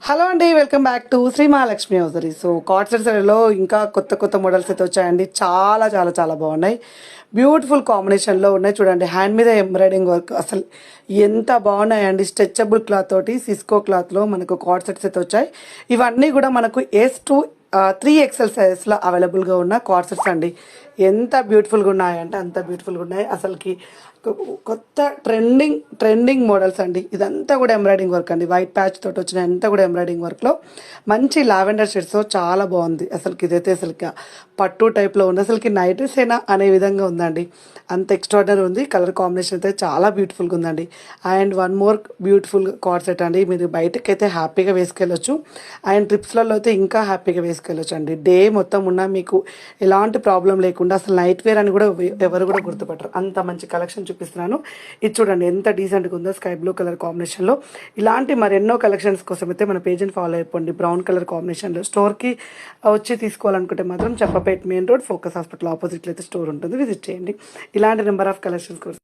Hello అండి, welcome back to Shri Mahalakshmi hosiery. So card సెట్స్లో ఇంకా కొత్త కొత్త మోడల్స్ అయితే వచ్చాయండి. చాలా చాలా చాలా బాగున్నాయి. బ్యూటిఫుల్ కాంబినేషన్లో ఉన్నాయి. చూడండి, హ్యాండ్ మీద ఎంబ్రాయిడింగ్ వర్క్ అసలు ఎంత బాగున్నాయండి. స్ట్రెచబుల్ క్లాత్ తోటి సిస్కో క్లాత్లో మనకు కార్డ్ సెట్స్ అయితే వచ్చాయి. ఇవన్నీ కూడా మనకు S2 3XL సైజెస్లో అవైలబుల్గా ఉన్న కార్డ్ సెట్స్ అండి. ఎంత బ్యూటిఫుల్గా ఉన్నాయంటే అంత బ్యూటిఫుల్గా ఉన్నాయి. అసలుకి కొత్త ట్రెండింగ్ మోడల్స్ అండి. ఇదంతా కూడా ఎంబ్రాయిడింగ్ వర్క్ అండి. వైట్ ప్యాచ్ తోటి వచ్చిన అంతా కూడా ఎంబ్రాయిడింగ్ వర్క్లో మంచి లావెండర్ షేడ్స్తో చాలా బాగుంది. అసలుకి ఇదైతే అసలుకి పట్టు టైప్లో ఉంది. అసలుకి నైట్ సేనా అనే విధంగా ఉందండి. అంత ఎక్స్ట్రాడనరీ ఉంది. కలర్ కాంబినేషన్ అయితే చాలా బ్యూటిఫుల్గా ఉందండి. And one more beautiful card set అండి. మీరు బయటకు అయితే హ్యాపీగా వేసుకెళ్ళొచ్చు. అండ్ ట్రిప్స్లలో అయితే ఇంకా హ్యాపీగా వేసుకెళ్ళొచ్చు అండి. డే మొత్తం ఉన్నా మీకు ఎలాంటి ప్రాబ్లం లేకుండా అసలు నైట్ వేర్ అని కూడా ఎవరు కూడా గుర్తుపట్టరు. అంత మంచి కలెక్షన్ చూపిస్తున్నాను. ఇది చూడండి ఎంత డీసెంట్గా ఉందో. స్కై బ్లూ కలర్ కాంబినేషన్లో ఇలాంటి మరెన్నో కలెక్షన్స్ కోసం అయితే మన పేజ్ని ఫాలో అయిపోండి. బ్రౌన్ కలర్ కాంబినేషన్లో స్టోర్కి వచ్చి తీసుకోవాలనుకుంటే మాత్రం చెప్పపేట్ మెయిన్ రోడ్ ఫోకస్ హాస్పిటల్ ఆపోజిట్లో అయితే స్టోర్ ఉంటుంది. విజిట్ చేయండి. ఇలాంటి నెంబర్ ఆఫ్ కలెక్షన్స్ కోసం